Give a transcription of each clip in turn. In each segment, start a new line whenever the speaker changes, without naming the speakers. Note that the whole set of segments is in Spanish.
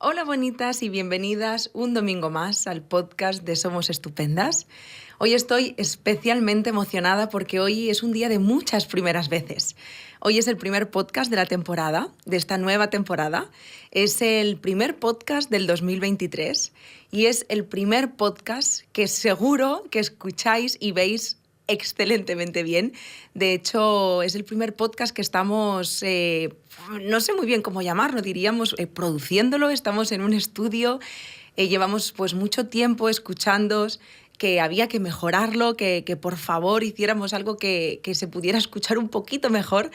Hola bonitas y bienvenidas un domingo más al podcast de Somos Estupendas. Hoy estoy especialmente emocionada porque hoy es un día de muchas primeras veces. Hoy es el primer podcast de la temporada, de esta nueva temporada. Es el primer podcast del 2023 y es el primer podcast que seguro que escucháis y veis excelentemente bien. De hecho, es el primer podcast que estamos, no sé muy bien cómo llamarlo, diríamos, produciéndolo. Estamos en un estudio, llevamos pues mucho tiempo escuchándoos, que había que mejorarlo, que por favor hiciéramos algo que se pudiera escuchar un poquito mejor.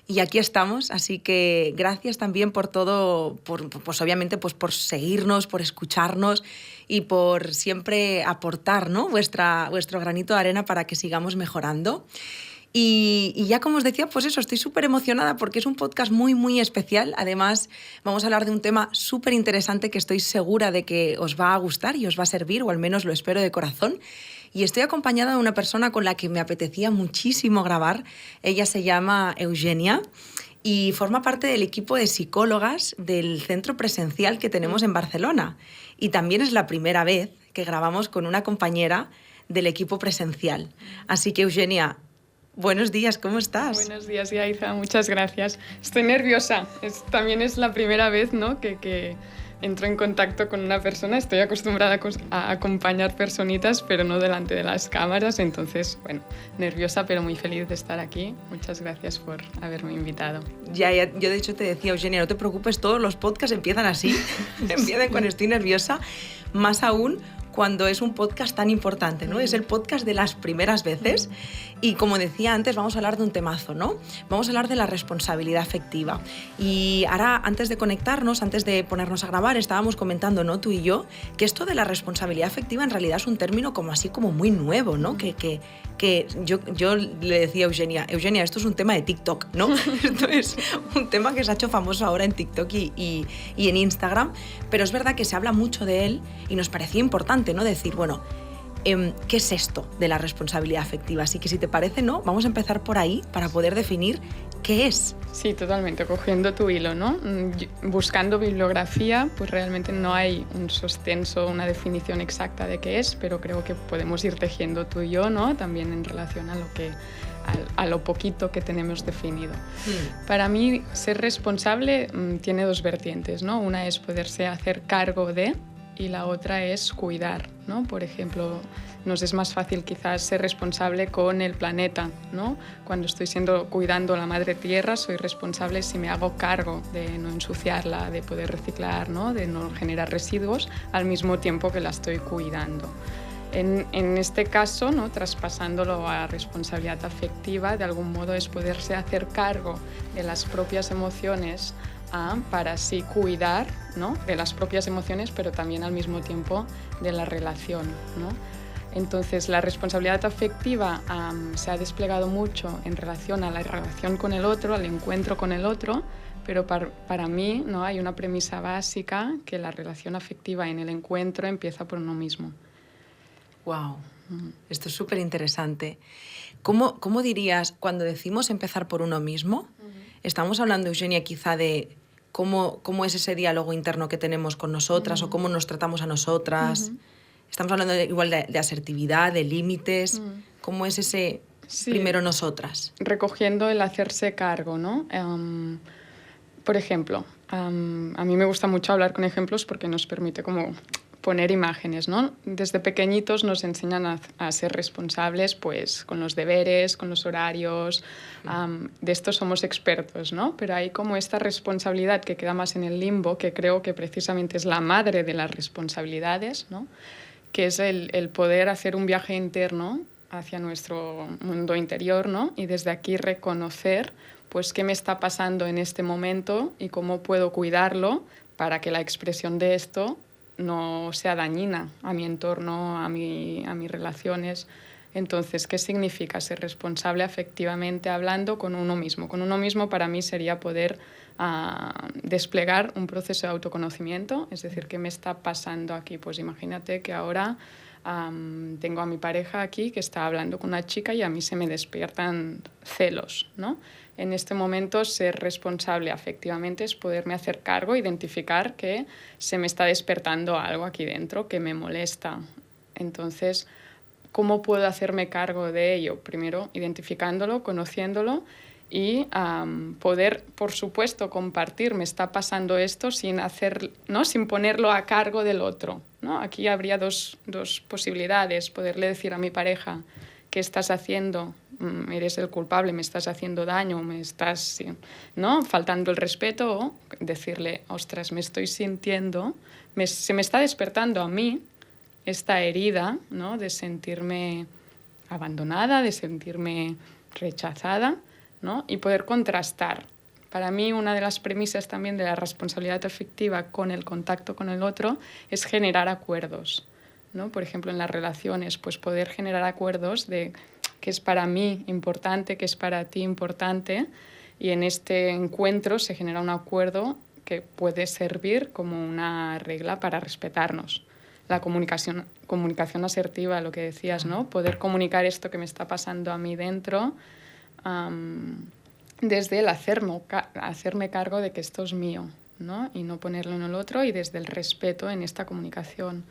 Y aquí estamos, así que gracias también por todo, pues obviamente pues por seguirnos, por escucharnos y por siempre aportar, ¿no? vuestro granito de arena para que sigamos mejorando. Y ya como os decía, pues eso, estoy súper emocionada porque es un podcast muy, muy especial. Además, vamos a hablar de un tema súper interesante que estoy segura de que os va a gustar y os va a servir, o al menos lo espero de corazón. Y estoy acompañada de una persona con la que me apetecía muchísimo grabar. Ella se llama Eugenia y forma parte del equipo de psicólogas del centro presencial que tenemos en Barcelona. Y también es la primera vez que grabamos con una compañera del equipo presencial. Así que, Eugenia, buenos días, ¿cómo estás?
Buenos días, Yaiza, muchas gracias. Estoy nerviosa, también es la primera vez, ¿no?, que entro en contacto con una persona. Estoy acostumbrada a acompañar personitas, pero no delante de las cámaras, entonces, bueno, nerviosa, pero muy feliz de estar aquí. Muchas gracias por haberme invitado.
Ya, yo de hecho te decía, Eugenia, no te preocupes, todos los podcasts empiezan así, empiezan con estoy nerviosa, más aún cuando es un podcast tan importante, ¿no? Es el podcast de las primeras veces y, como decía antes, vamos a hablar de un temazo, ¿no? Vamos a hablar de la responsabilidad afectiva. Y ahora, antes de conectarnos, antes de ponernos a grabar, estábamos comentando, ¿no?, tú y yo, que esto de la responsabilidad afectiva en realidad es un término como así como muy nuevo, ¿no? Que yo le decía a Eugenia, esto es un tema de TikTok, ¿no? Esto es un tema que se ha hecho famoso ahora en TikTok y en Instagram, pero es verdad que se habla mucho de él y nos parecía importante, ¿no? Decir, bueno, ¿qué es esto de la responsabilidad afectiva? Así que si te parece, ¿no?, vamos a empezar por ahí para poder definir qué es.
Sí, totalmente, cogiendo tu hilo, ¿no? Buscando bibliografía, pues realmente no hay un sostenso, una definición exacta de qué es, pero creo que podemos ir tejiendo tú y yo, ¿no?, también en relación a lo poquito que tenemos definido. Para mí, ser responsable tiene dos vertientes, ¿no? Una es poderse hacer cargo de, y la otra es cuidar, ¿no? Por ejemplo, nos es más fácil quizás ser responsable con el planeta, ¿no? Cuando estoy cuidando la madre tierra, soy responsable si me hago cargo de no ensuciarla, de poder reciclar, ¿no?, de no generar residuos, al mismo tiempo que la estoy cuidando. En este caso, ¿no?, traspasándolo a responsabilidad afectiva, de algún modo es poderse hacer cargo de las propias emociones para así cuidar, ¿no?, de las propias emociones, pero también al mismo tiempo de la relación, ¿no? Entonces, la responsabilidad afectiva se ha desplegado mucho en relación a la relación con el otro, al encuentro con el otro, pero para mí, ¿no?, hay una premisa básica, que la relación afectiva en el encuentro empieza por uno mismo.
Wow, esto es súper interesante. ¿Cómo dirías, cuando decimos empezar por uno mismo, estamos hablando, Eugenia, quizá de cómo es ese diálogo interno que tenemos con nosotras o cómo nos tratamos a nosotras? Estamos hablando igual de asertividad, de límites. ¿Cómo es ese primero nosotras?
Recogiendo el hacerse cargo, ¿no? Por ejemplo, a mí me gusta mucho hablar con ejemplos porque nos permite como poner imágenes, ¿no? Desde pequeñitos nos enseñan a ser responsables, pues, con los deberes, con los horarios, de esto somos expertos, ¿no? Pero hay como esta responsabilidad que queda más en el limbo, que creo que precisamente es la madre de las responsabilidades, ¿no?, que es el poder hacer un viaje interno hacia nuestro mundo interior, ¿no?, y desde aquí reconocer, pues, qué me está pasando en este momento y cómo puedo cuidarlo para que la expresión de esto no sea dañina a mi entorno, a mis relaciones. Entonces, ¿qué significa ser responsable afectivamente hablando con uno mismo? Con uno mismo, para mí, sería poder desplegar un proceso de autoconocimiento, es decir, ¿qué me está pasando aquí? Pues imagínate que ahora tengo a mi pareja aquí que está hablando con una chica y a mí se me despiertan celos, ¿no? En este momento, ser responsable afectivamente es poderme hacer cargo, identificar que se me está despertando algo aquí dentro que me molesta. Entonces, ¿cómo puedo hacerme cargo de ello? Primero, identificándolo, conociéndolo y poder, por supuesto, compartir, me está pasando esto sin ponerlo a cargo del otro, ¿no? Aquí habría dos posibilidades, poderle decir a mi pareja: ¿qué estás haciendo? Eres el culpable, me estás haciendo daño, me estás, ¿no?, faltando el respeto, o decirle: ostras, me estoy sintiendo, se me está despertando a mí esta herida, ¿no?, de sentirme abandonada, de sentirme rechazada, ¿no?, y poder contrastar. Para mí, una de las premisas también de la responsabilidad afectiva con el contacto con el otro es generar acuerdos, ¿no? Por ejemplo, en las relaciones, pues poder generar acuerdos de qué es para mí importante, qué es para ti importante, y en este encuentro se genera un acuerdo que puede servir como una regla para respetarnos. La comunicación asertiva, lo que decías, ¿no? Poder comunicar esto que me está pasando a mí dentro, desde el hacerme cargo de que esto es mío, ¿no? Y no ponerlo en el otro, y desde el respeto en esta comunicación.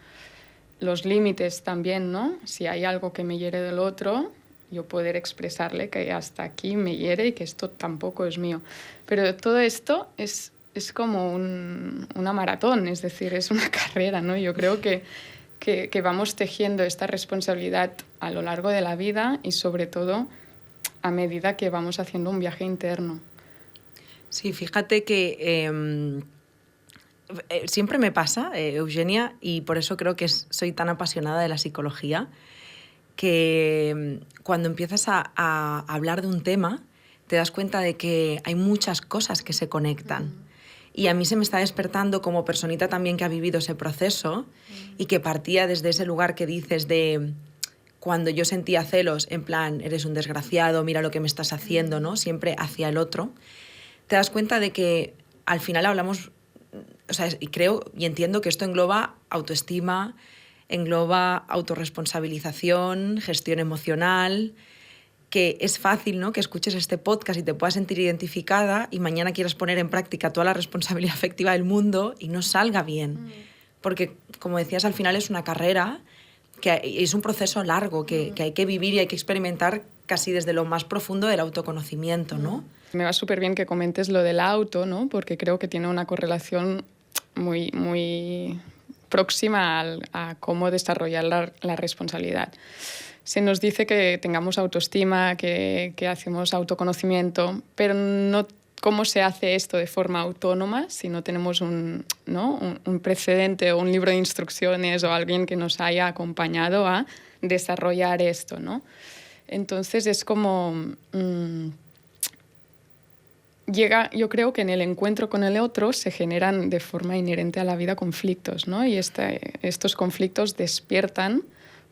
Los límites también, ¿no? Si hay algo que me hiere del otro, yo poder expresarle que hasta aquí me hiere y que esto tampoco es mío. Pero todo esto es como una maratón, es decir, es una carrera, ¿no? Yo creo que vamos tejiendo esta responsabilidad a lo largo de la vida y, sobre todo, a medida que vamos haciendo un viaje interno.
Sí, fíjate que siempre me pasa, Eugenia, y por eso creo que soy tan apasionada de la psicología, que cuando empiezas a hablar de un tema, te das cuenta de que hay muchas cosas que se conectan. Y a mí se me está despertando, como personita también que ha vivido ese proceso y que partía desde ese lugar que dices de cuando yo sentía celos, en plan, eres un desgraciado, mira lo que me estás haciendo, ¿no? Siempre hacia el otro. Te das cuenta de que al final hablamos, o sea, y creo y entiendo que esto engloba autoestima, engloba autorresponsabilización, gestión emocional, que es fácil, ¿no?, que escuches este podcast y te puedas sentir identificada y mañana quieras poner en práctica toda la responsabilidad afectiva del mundo y no salga bien. Porque, como decías, al final es una carrera, que es un proceso largo que hay que vivir y hay que experimentar casi desde lo más profundo del autoconocimiento, ¿no?
Me va súper bien que comentes lo del auto, ¿no?, porque creo que tiene una correlación muy, muy próxima a cómo desarrollar la responsabilidad. Se nos dice que tengamos autoestima, que hacemos autoconocimiento, pero no cómo se hace esto de forma autónoma si no tenemos un precedente o un libro de instrucciones o alguien que nos haya acompañado a desarrollar esto, ¿no? Entonces es como... yo creo que en el encuentro con el otro se generan de forma inherente a la vida conflictos, ¿no? Y estos conflictos despiertan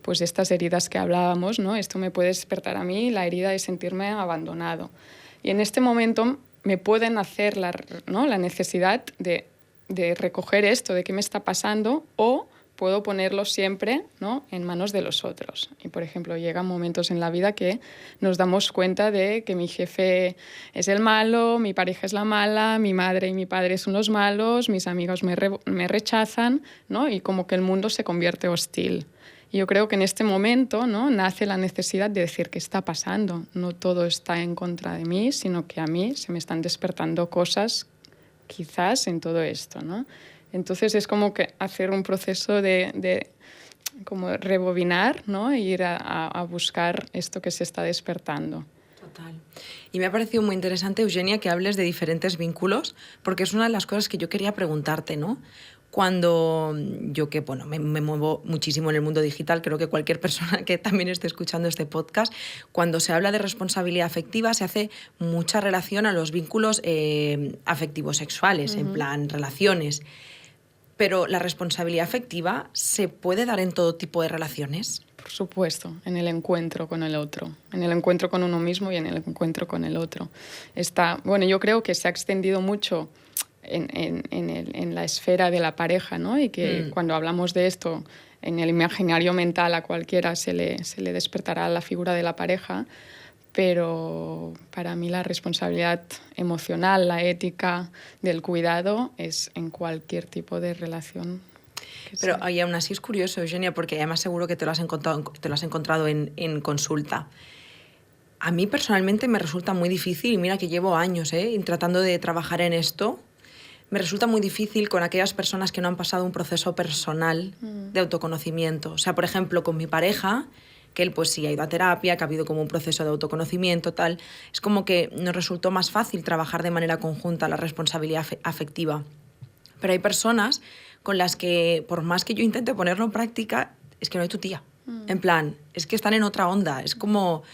pues estas heridas que hablábamos, ¿no? Esto me puede despertar a mí la herida de sentirme abandonado. Y en este momento me pueden hacer la necesidad de recoger esto, de qué me está pasando, o puedo ponerlo siempre, ¿no?, en manos de los otros. Y, por ejemplo, llegan momentos en la vida que nos damos cuenta de que mi jefe es el malo, mi pareja es la mala, mi madre y mi padre son los malos, mis amigos me rechazan, ¿no?, y como que el mundo se convierte hostil. Y yo creo que en este momento, ¿no?, nace la necesidad de decir qué está pasando. No todo está en contra de mí, sino que a mí se me están despertando cosas quizás en todo esto, ¿no? Entonces es como que hacer un proceso de como rebobinar, ¿no?, e ir a buscar esto que se está despertando.
Total. Y me ha parecido muy interesante, Eugenia, que hables de diferentes vínculos, porque es una de las cosas que yo quería preguntarte, ¿no? Cuando yo, que bueno, me muevo muchísimo en el mundo digital, creo que cualquier persona que también esté escuchando este podcast, cuando se habla de responsabilidad afectiva se hace mucha relación a los vínculos afectivos sexuales, en plan relaciones. Pero la responsabilidad afectiva se puede dar en todo tipo de relaciones.
Por supuesto, en el encuentro con el otro, en el encuentro con uno mismo y en el encuentro con el otro. Yo creo que se ha extendido mucho en la esfera de la pareja, ¿no? Y que cuando hablamos de esto en el imaginario mental a cualquiera se le despertará la figura de la pareja, pero para mí la responsabilidad emocional, la ética del cuidado es en cualquier tipo de relación.
Pero y aún así es curioso, Eugenia, porque además seguro que te lo has encontrado en consulta. A mí personalmente me resulta muy difícil, y mira que llevo años tratando de trabajar en esto, me resulta muy difícil con aquellas personas que no han pasado un proceso personal de autoconocimiento. O sea, por ejemplo, con mi pareja, que él pues sí ha ido a terapia, que ha habido como un proceso de autoconocimiento, tal, es como que nos resultó más fácil trabajar de manera conjunta la responsabilidad afectiva. Pero hay personas con las que, por más que yo intente ponerlo en práctica, es que no hay tu tía. En plan, es que están en otra onda, es como...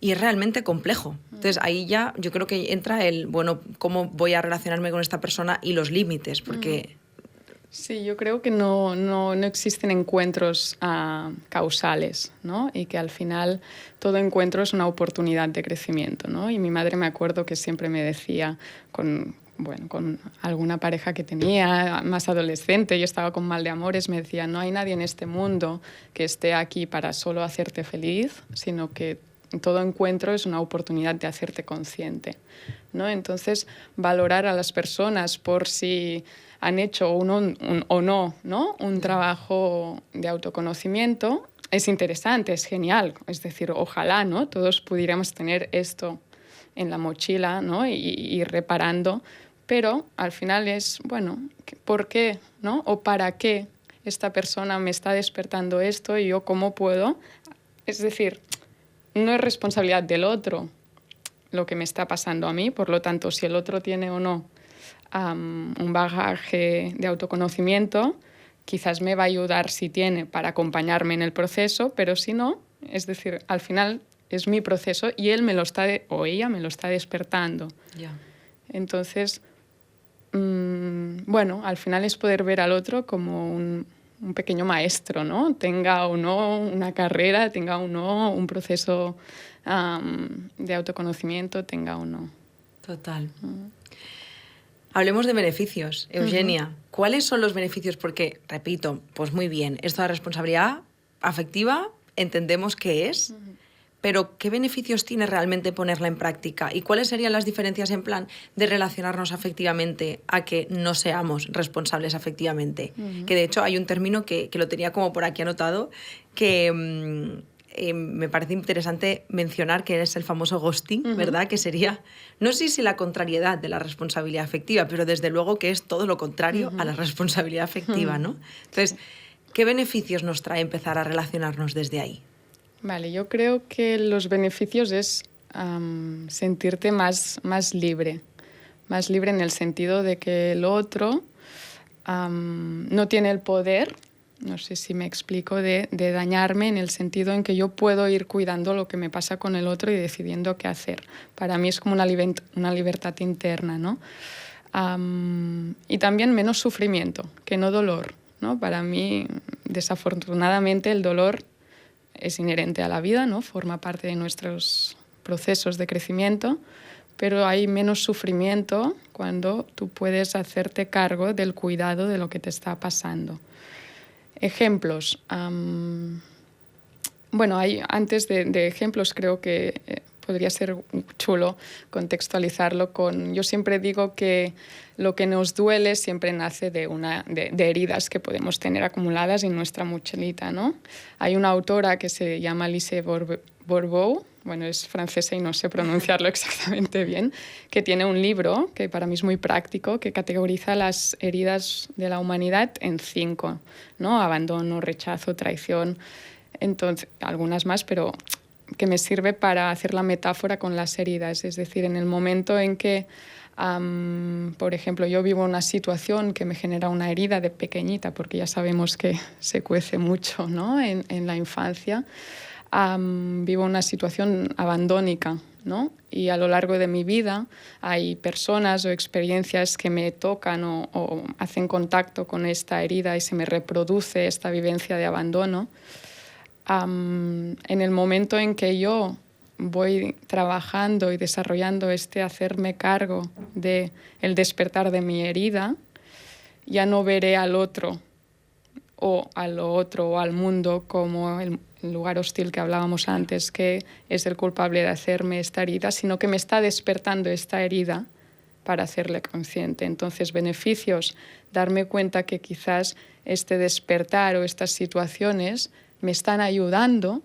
Y es realmente complejo. Entonces ahí ya yo creo que entra el, bueno, cómo voy a relacionarme con esta persona y los límites, porque...
Sí, yo creo que no existen encuentros causales, ¿no? Y que al final todo encuentro es una oportunidad de crecimiento, ¿no? Y mi madre, me acuerdo que siempre me decía, con alguna pareja que tenía, más adolescente, yo estaba con mal de amores, me decía, no hay nadie en este mundo que esté aquí para solo hacerte feliz, sino que todo encuentro es una oportunidad de hacerte consciente, ¿no? Entonces, valorar a las personas por si han hecho o no, un trabajo de autoconocimiento es interesante, es genial. Es decir, ojalá, ¿no?, todos pudiéramos tener esto en la mochila, ¿no?, y reparando, pero al final es, bueno, ¿por qué, no? O ¿para qué esta persona me está despertando esto y yo cómo puedo? Es decir, no es responsabilidad del otro lo que me está pasando a mí, por lo tanto, si el otro tiene o no un bagaje de autoconocimiento, quizás me va a ayudar si tiene para acompañarme en el proceso, pero si no, es decir, al final es mi proceso y él o ella me lo está despertando.
Yeah.
Entonces, bueno, al final es poder ver al otro como un pequeño maestro, ¿no? Tenga o no una carrera, tenga o no un proceso de autoconocimiento, tenga o no.
Total. Hablemos de beneficios, Eugenia. ¿Cuáles son los beneficios? Porque, repito, pues muy bien, esto de responsabilidad afectiva entendemos qué es, pero ¿qué beneficios tiene realmente ponerla en práctica? ¿Y cuáles serían las diferencias en plan de relacionarnos afectivamente a que no seamos responsables afectivamente? Que de hecho hay un término que lo tenía como por aquí anotado, que me parece interesante mencionar, que es el famoso ghosting, ¿verdad? Que sería, no sé si la contrariedad de la responsabilidad afectiva, pero desde luego que es todo lo contrario a la responsabilidad afectiva, ¿no? Entonces, ¿qué beneficios nos trae empezar a relacionarnos desde ahí?
Vale, yo creo que los beneficios es sentirte más libre en el sentido de que el otro no tiene el poder, no sé si me explico, de dañarme, en el sentido en que yo puedo ir cuidando lo que me pasa con el otro y decidiendo qué hacer. Para mí es como una libertad interna, ¿no? Y también menos sufrimiento, que no dolor, ¿no? Para mí, desafortunadamente, el dolor es inherente a la vida, ¿no? Forma parte de nuestros procesos de crecimiento, pero hay menos sufrimiento cuando tú puedes hacerte cargo del cuidado de lo que te está pasando. Ejemplos. Bueno, antes de ejemplos creo que podría ser chulo contextualizarlo con... Yo siempre digo que lo que nos duele siempre nace de heridas que podemos tener acumuladas en nuestra mochilita, ¿no? Hay una autora que se llama Lise Bourbeau, bueno, es francesa y no sé pronunciarlo exactamente bien, que tiene un libro que para mí es muy práctico, que categoriza las heridas de la humanidad en 5, ¿no? Abandono, rechazo, traición, entonces algunas más, pero que me sirve para hacer la metáfora con las heridas. Es decir, en el momento en que, por ejemplo, yo vivo una situación que me genera una herida de pequeñita, porque ya sabemos que se cuece mucho, ¿no?, en la infancia, vivo una situación abandónica, ¿no? Y a lo largo de mi vida hay personas o experiencias que me tocan o hacen contacto con esta herida y se me reproduce esta vivencia de abandono. En el momento en que yo voy trabajando y desarrollando hacerme cargo del despertar de mi herida, ya no veré al otro o a lo otro o al mundo como el lugar hostil que hablábamos antes, que es el culpable de hacerme esta herida, sino que me está despertando esta herida para hacerle consciente. Entonces, beneficios, darme cuenta que quizás este despertar o estas situaciones me están ayudando,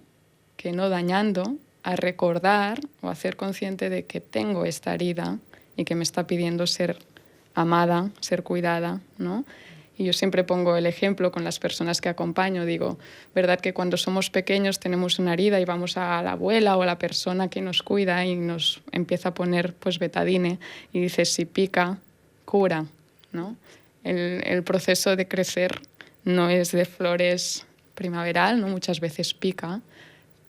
que no dañando, a recordar o hacer consciente de que tengo esta herida y que me está pidiendo ser amada, ser cuidada, ¿no? Y yo siempre pongo el ejemplo con las personas que acompaño. Digo, ¿verdad que cuando somos pequeños tenemos una herida y vamos a la abuela o a la persona que nos cuida y nos empieza a poner pues betadine y dice, si pica, cura, ¿no? El proceso de crecer no es de flores primaveral, ¿no? Muchas veces pica,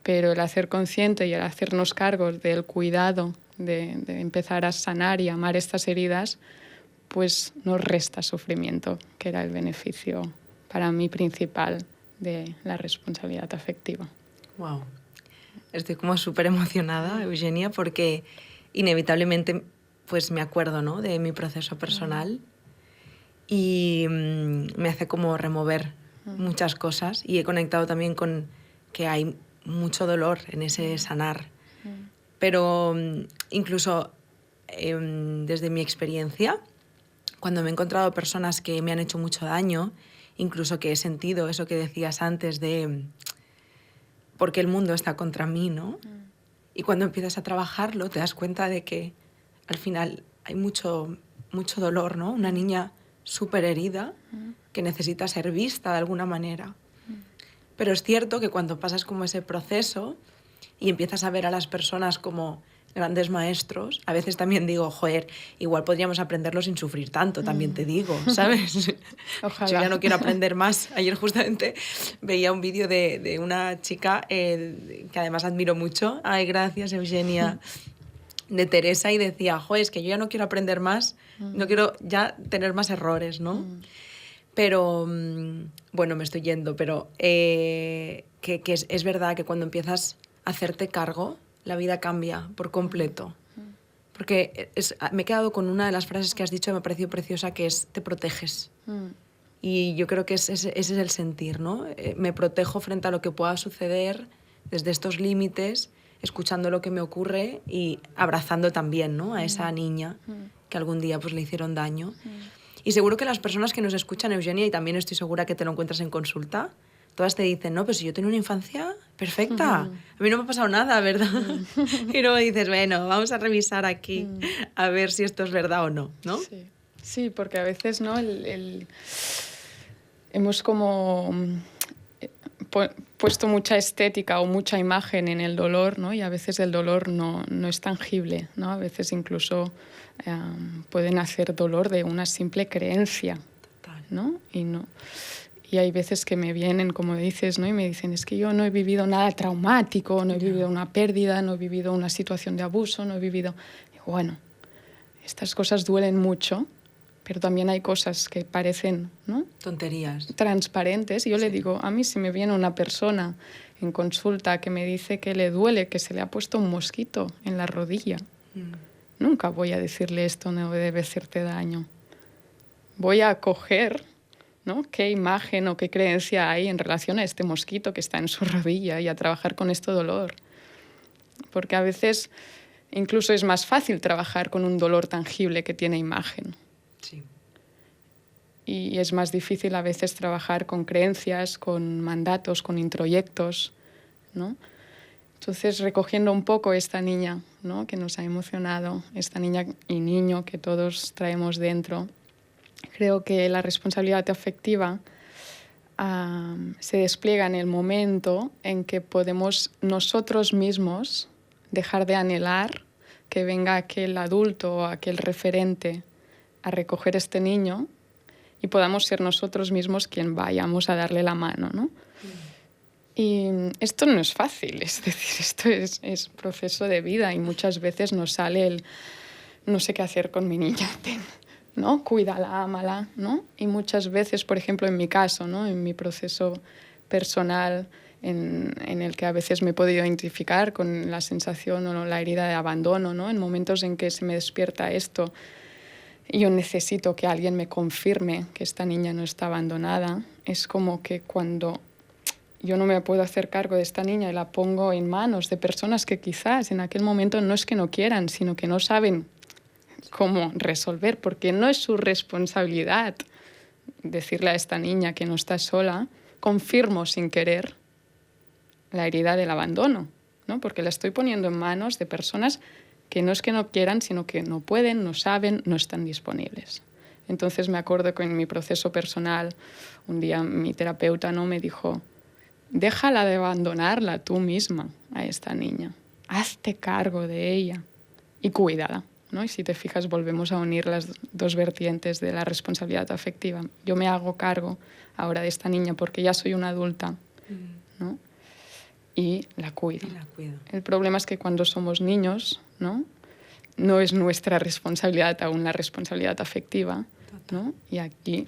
pero el hacer consciente y el hacernos cargos del cuidado, de empezar a sanar y amar estas heridas, pues nos resta sufrimiento, que era el beneficio para mí principal de la responsabilidad afectiva.
Wow. Estoy como súper emocionada, Eugenia, porque inevitablemente pues me acuerdo, ¿no?, de mi proceso personal y me hace como remover muchas cosas y he conectado también con que hay mucho dolor en ese sanar. Pero incluso desde mi experiencia, cuando me he encontrado personas que me han hecho mucho daño, incluso que he sentido eso que decías antes de por qué el mundo está contra mí, ¿no? Y cuando empiezas a trabajarlo te das cuenta de que al final hay mucho dolor, ¿no? Una niña súper herida que necesita ser vista de alguna manera. Pero es cierto que cuando pasas como ese proceso y empiezas a ver a las personas como grandes maestros, a veces también digo, joder, igual podríamos aprenderlo sin sufrir tanto, también te digo, ¿sabes?
Ojalá.
Yo ya no quiero aprender más. Ayer justamente veía un vídeo de una chica que además admiro mucho, ay, gracias Eugenia, de Teresa, y decía, joder, es que yo ya no quiero aprender más, no quiero ya tener más errores, ¿no? Pero, bueno, me estoy yendo, pero que es verdad que cuando empiezas a hacerte cargo, la vida cambia por completo. Porque me he quedado con una de las frases que has dicho que me ha parecido preciosa, que es, te proteges. Y yo creo que ese es el sentir, ¿no? Me protejo frente a lo que pueda suceder desde estos límites, escuchando lo que me ocurre y abrazando también, ¿no?, a esa niña que algún día pues, le hicieron daño. Y seguro que las personas que nos escuchan, Eugenia, y también estoy segura que te lo encuentras en consulta, todas te dicen, no, pues si yo tengo una infancia perfecta, a mí no me ha pasado nada, ¿verdad? Y luego dices, bueno, vamos a revisar aquí a ver si esto es verdad o no, ¿no?
Sí, sí, porque a veces, ¿no? Hemos como puesto mucha estética o mucha imagen en el dolor, ¿no? Y a veces el dolor no es tangible, ¿no? A veces incluso pueden hacer dolor de una simple creencia, ¿no? Y hay veces que me vienen, como dices, ¿no?, y me dicen, es que yo no he vivido nada traumático, no he vivido una pérdida, no he vivido una situación de abuso, no he vivido... Y bueno, estas cosas duelen mucho, pero también hay cosas que parecen, ¿no?,
tonterías,
transparentes. Y yo le digo, a mí si me viene una persona en consulta que me dice que le duele, que se le ha puesto un mosquito en la rodilla, nunca voy a decirle esto no debe hacerte daño. Voy a coger, ¿no?, qué imagen o qué creencia hay en relación a este mosquito que está en su rodilla y a trabajar con este dolor. Porque a veces incluso es más fácil trabajar con un dolor tangible que tiene imagen.
Sí.
Y es más difícil a veces trabajar con creencias, con mandatos, con introyectos, ¿no? Entonces, recogiendo un poco esta niña, ¿no?, que nos ha emocionado, esta niña y niño que todos traemos dentro, creo que la responsabilidad afectiva se despliega en el momento en que podemos nosotros mismos dejar de anhelar que venga aquel adulto o aquel referente a recoger este niño y podamos ser nosotros mismos quien vayamos a darle la mano, ¿no? Y esto no es fácil, es decir, esto es proceso de vida y muchas veces nos sale el no sé qué hacer con mi niña, ¿no? Cuídala, ámala, ¿no? Y muchas veces, por ejemplo, en mi caso, ¿no?, en mi proceso personal, en el que a veces me he podido identificar con la sensación o la herida de abandono, ¿no?, en momentos en que se me despierta esto, yo necesito que alguien me confirme que esta niña no está abandonada. Es como que cuando yo no me puedo hacer cargo de esta niña y la pongo en manos de personas que quizás en aquel momento no es que no quieran, sino que no saben cómo resolver, porque no es su responsabilidad decirle a esta niña que no está sola, confirmo sin querer la herida del abandono, ¿no? Porque la estoy poniendo en manos de personas que no es que no quieran, sino que no pueden, no saben, no están disponibles. Entonces me acuerdo que en mi proceso personal, un día mi terapeuta, ¿no?, me dijo: déjala de abandonarla tú misma a esta niña, hazte cargo de ella y cuídala, ¿no? Y si te fijas, volvemos a unir las dos vertientes de la responsabilidad afectiva. Yo me hago cargo ahora de esta niña porque ya soy una adulta, ¿no? Y la cuido. El problema es que cuando somos niños, ¿no?, no es nuestra responsabilidad aún la responsabilidad afectiva, ¿no? Y aquí,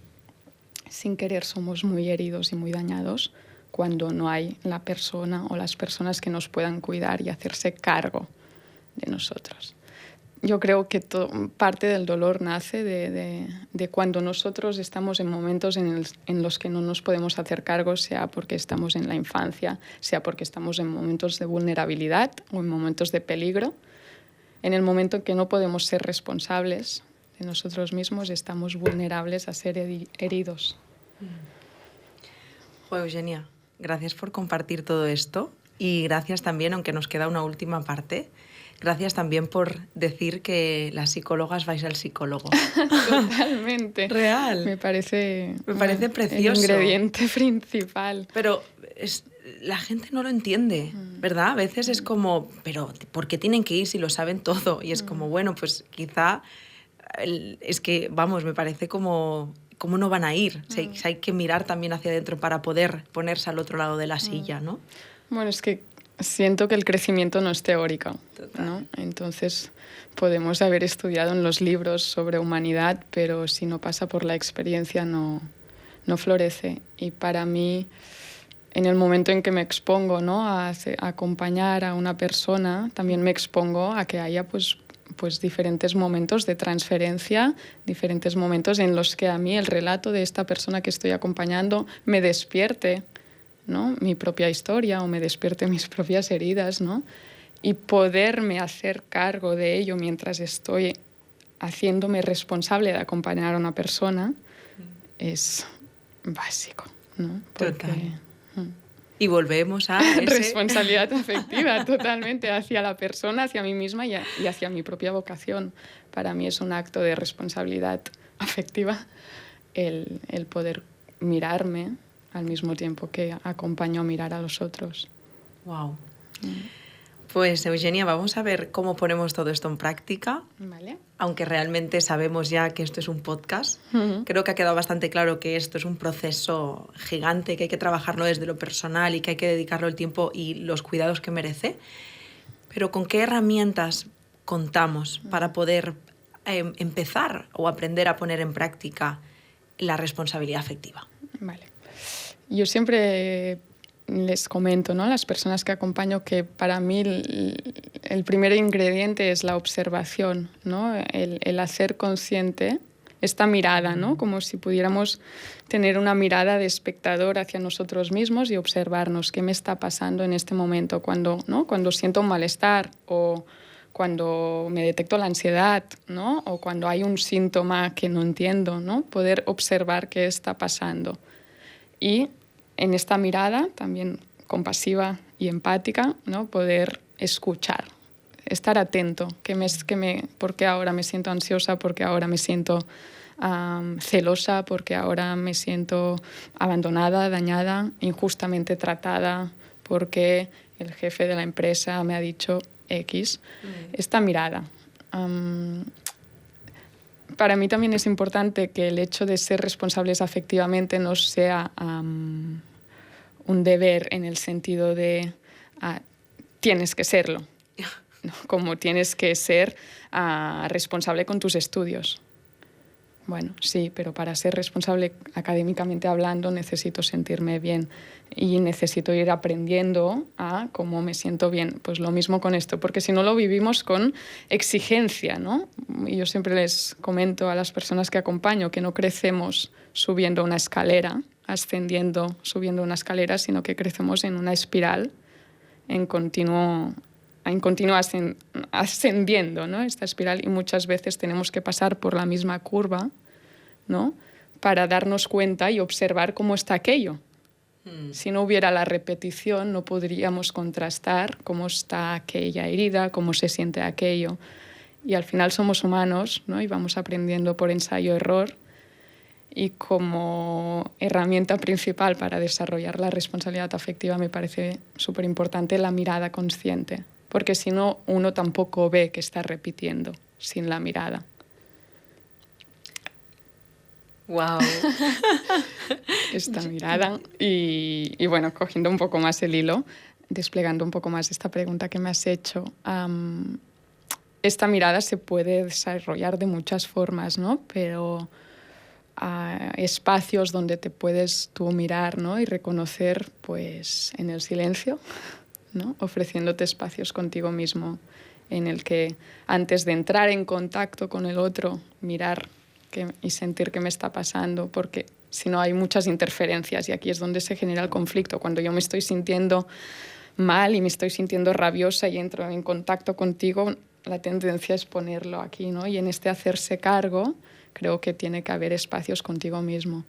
sin querer, somos muy heridos y muy dañados cuando no hay la persona o las personas que nos puedan cuidar y hacerse cargo de nosotros. Yo creo que parte del dolor nace de cuando nosotros estamos en momentos en los que no nos podemos hacer cargo, sea porque estamos en la infancia, sea porque estamos en momentos de vulnerabilidad o en momentos de peligro. En el momento en que no podemos ser responsables de nosotros mismos, estamos vulnerables a ser heridos.
Eugenia, gracias por compartir todo esto y gracias también, aunque nos queda una última parte, gracias también por decir que las psicólogas vais al psicólogo.
Totalmente.
Real.
Me parece
precioso.
El ingrediente principal.
Pero la gente no lo entiende, ¿verdad? A veces es como, pero ¿por qué tienen que ir si lo saben todo? Y es como, bueno, pues quizá es que, vamos, me parece como... ¿Cómo no van a ir? O sea, hay que mirar también hacia adentro para poder ponerse al otro lado de la silla, ¿no?
Bueno, es que siento que el crecimiento no es teórico, ¿no? Entonces podemos haber estudiado en los libros sobre humanidad, pero si no pasa por la experiencia no florece. Y para mí, en el momento en que me expongo, ¿no?, a acompañar a una persona, también me expongo a que haya pues diferentes momentos de transferencia, diferentes momentos en los que a mí el relato de esta persona que estoy acompañando me despierte, ¿no?, mi propia historia o me despierte mis propias heridas, ¿no? Y poderme hacer cargo de ello mientras estoy haciéndome responsable de acompañar a una persona es básico, ¿no?
Total. Y volvemos a
responsabilidad afectiva totalmente hacia la persona, hacia mí misma y hacia mi propia vocación. Para mí es un acto de responsabilidad afectiva el poder mirarme al mismo tiempo que acompaño a mirar a los otros.
Wow. Pues Eugenia, vamos a ver cómo ponemos todo esto en práctica.
Vale.
Aunque realmente sabemos ya que esto es un podcast, creo que ha quedado bastante claro que esto es un proceso gigante, que hay que trabajarlo desde lo personal y que hay que dedicarlo el tiempo y los cuidados que merece. Pero ¿con qué herramientas contamos para poder empezar o aprender a poner en práctica la responsabilidad afectiva?
Vale. Yo siempre les comento, ¿no?, a las personas que acompaño que para mí el primer ingrediente es la observación, ¿no?, el hacer consciente esta mirada, ¿no?, como si pudiéramos tener una mirada de espectador hacia nosotros mismos y observarnos qué me está pasando en este momento, cuando siento un malestar o cuando me detecto la ansiedad, ¿no?, o cuando hay un síntoma que no entiendo, ¿no?, poder observar qué está pasando. Y en esta mirada, también compasiva y empática, ¿no?, poder escuchar, estar atento, por qué ahora me siento ansiosa, por qué ahora me siento celosa, por qué ahora me siento abandonada, dañada, injustamente tratada, por qué el jefe de la empresa me ha dicho X. Esta mirada. Para mí también es importante que el hecho de ser responsables afectivamente no sea un deber en el sentido de tienes que serlo, ¿no? Como tienes que ser responsable con tus estudios. Bueno, sí, pero para ser responsable académicamente hablando necesito sentirme bien y necesito ir aprendiendo a cómo me siento bien. Pues lo mismo con esto, porque si no lo vivimos con exigencia, ¿no? Y yo siempre les comento a las personas que acompaño que no crecemos subiendo una escalera, ascendiendo, subiendo una escalera, sino que crecemos en una espiral en continuo ascendiendo, ¿no? Esta espiral, y muchas veces tenemos que pasar por la misma curva, ¿no? Para darnos cuenta y observar cómo está aquello. Si no hubiera la repetición, no podríamos contrastar cómo está aquella herida, cómo se siente aquello. Y al final somos humanos, ¿no? Y vamos aprendiendo por ensayo-error. Y como herramienta principal para desarrollar la responsabilidad afectiva me parece súper importante la mirada consciente, porque si no, uno tampoco ve que está repitiendo sin la mirada.
¡Wow!
Esta mirada. Y bueno, cogiendo un poco más el hilo, desplegando un poco más esta pregunta que me has hecho, esta mirada se puede desarrollar de muchas formas, ¿no? Pero espacios donde te puedes tú mirar, ¿no? Y reconocer, pues, en el silencio, ¿no? Ofreciéndote espacios contigo mismo en el que antes de entrar en contacto con el otro, mirar y sentir qué me está pasando, porque si no hay muchas interferencias y aquí es donde se genera el conflicto. Cuando yo me estoy sintiendo mal y me estoy sintiendo rabiosa y entro en contacto contigo, la tendencia es ponerlo aquí, ¿no? Y en este hacerse cargo creo que tiene que haber espacios contigo mismo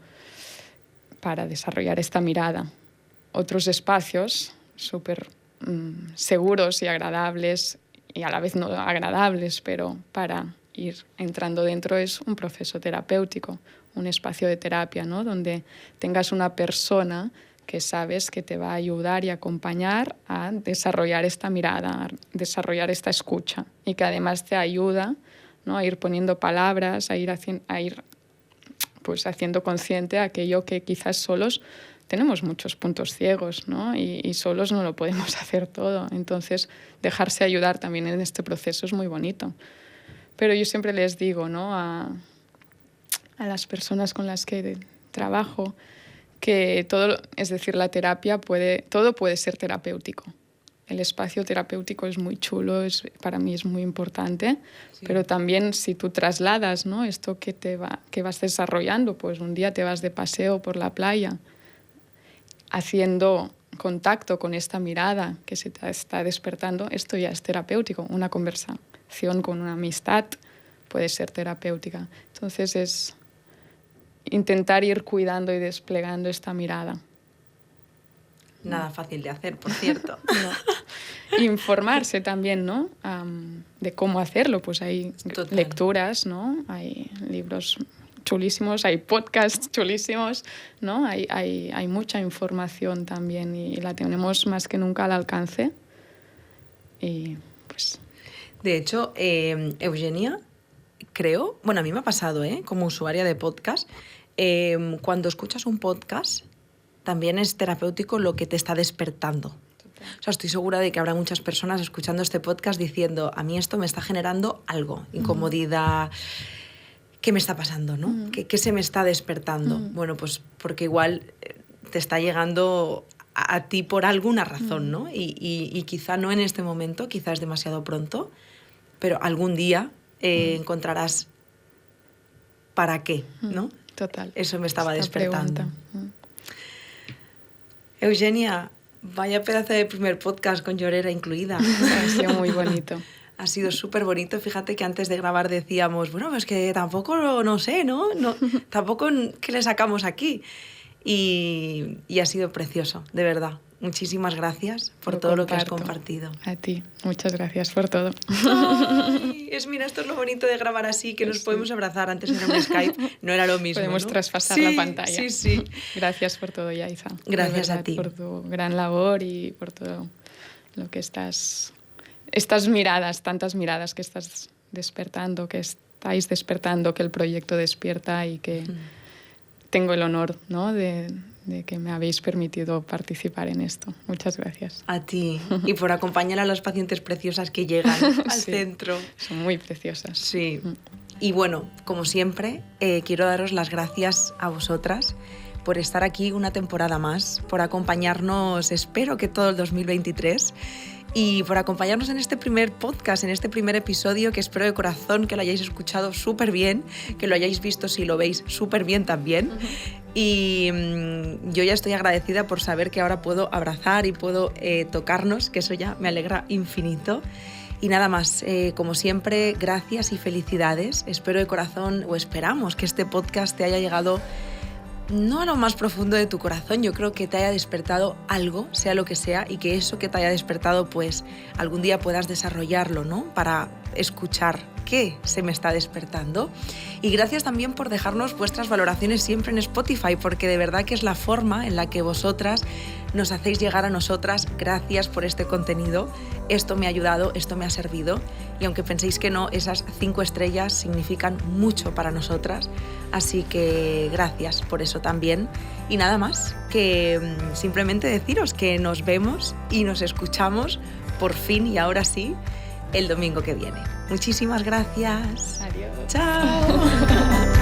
para desarrollar esta mirada. Otros espacios súper seguros y agradables, y a la vez no agradables, pero para ir entrando dentro, es un proceso terapéutico, un espacio de terapia, ¿no? Donde tengas una persona que sabes que te va a ayudar y acompañar a desarrollar esta mirada, a desarrollar esta escucha, y que además te ayuda, ¿no? A ir poniendo palabras, a ir pues, haciendo consciente aquello que quizás solos tenemos muchos puntos ciegos, ¿no? Y solos no lo podemos hacer todo. Entonces, dejarse ayudar también en este proceso es muy bonito. Pero yo siempre les digo, ¿no? a las personas con las que trabajo que todo, es decir, la terapia todo puede ser terapéutico. El espacio terapéutico es muy chulo, para mí es muy importante, sí. Pero también si tú trasladas, ¿no? Esto que vas desarrollando, pues un día te vas de paseo por la playa, haciendo contacto con esta mirada que se te está despertando, esto ya es terapéutico. Una conversación con una amistad puede ser terapéutica. Entonces es intentar ir cuidando y desplegando esta mirada.
Nada fácil de hacer, por cierto.
No. Informarse también, ¿no? De cómo hacerlo. Pues hay lecturas, ¿no? Hay libros chulísimos, hay podcasts chulísimos, ¿no? Hay mucha información también y la tenemos más que nunca al alcance. Y pues...
De hecho, Eugenia, creo... Bueno, a mí me ha pasado, como usuaria de podcast, cuando escuchas un podcast, también es terapéutico lo que te está despertando. O sea, estoy segura de que habrá muchas personas escuchando este podcast diciendo, a mí esto me está generando algo, incomodidad, ¿qué me está pasando, no? ¿Qué se me está despertando? Bueno, pues porque igual te está llegando a ti por alguna razón, ¿no? Y quizá no en este momento, quizá es demasiado pronto, pero algún día encontrarás para qué, ¿no?
Total.
Eso me estaba despertando.
Pregunta.
Eugenia, vaya pedazo de primer podcast con llorera incluida.
Ha sido muy bonito.
Ha sido súper bonito. Fíjate que antes de grabar decíamos, bueno, pues que tampoco, no sé, ¿no? Tampoco qué le sacamos aquí. Y ha sido precioso, de verdad. Muchísimas gracias por todo lo que has compartido.
A ti, muchas gracias por todo.
Ay, mira, esto es lo bonito de grabar así, que nos podemos abrazar. Antes era un Skype, no era lo mismo.
Podemos traspasar la pantalla.
Sí.
Gracias por todo, Yaiza.
Gracias a ti.
Por tu gran labor y por todo lo que estas miradas, tantas miradas que estás despertando, que estáis despertando, que el proyecto despierta y que tengo el honor, ¿no? de que me habéis permitido participar en esto. Muchas gracias.
A ti. Y por acompañar a las pacientes preciosas que llegan al centro.
Son muy preciosas.
Sí. Y bueno, como siempre, quiero daros las gracias a vosotras por estar aquí una temporada más, por acompañarnos, espero que todo el 2023, y por acompañarnos en este primer podcast, en este primer episodio, que espero de corazón que lo hayáis escuchado súper bien, que lo hayáis visto, si lo veis, súper bien también. Y yo ya estoy agradecida por saber que ahora puedo abrazar y puedo tocarnos, que eso ya me alegra infinito. Y nada más, como siempre, gracias y felicidades. Espero de corazón, o esperamos que este podcast te haya llegado no a lo más profundo de tu corazón, yo creo que te haya despertado algo, sea lo que sea, y que eso que te haya despertado, pues algún día puedas desarrollarlo, ¿no? Para escuchar qué se me está despertando. Y gracias también por dejarnos vuestras valoraciones siempre en Spotify, porque de verdad que es la forma en la que vosotras nos hacéis llegar a nosotras. Gracias por este contenido. Esto me ha ayudado, esto me ha servido. Y aunque penséis que no, esas 5 estrellas significan mucho para nosotras. Así que gracias por eso también. Y nada más, que simplemente deciros que nos vemos y nos escuchamos por fin y ahora sí el domingo que viene. Muchísimas gracias.
Adiós.
Chao.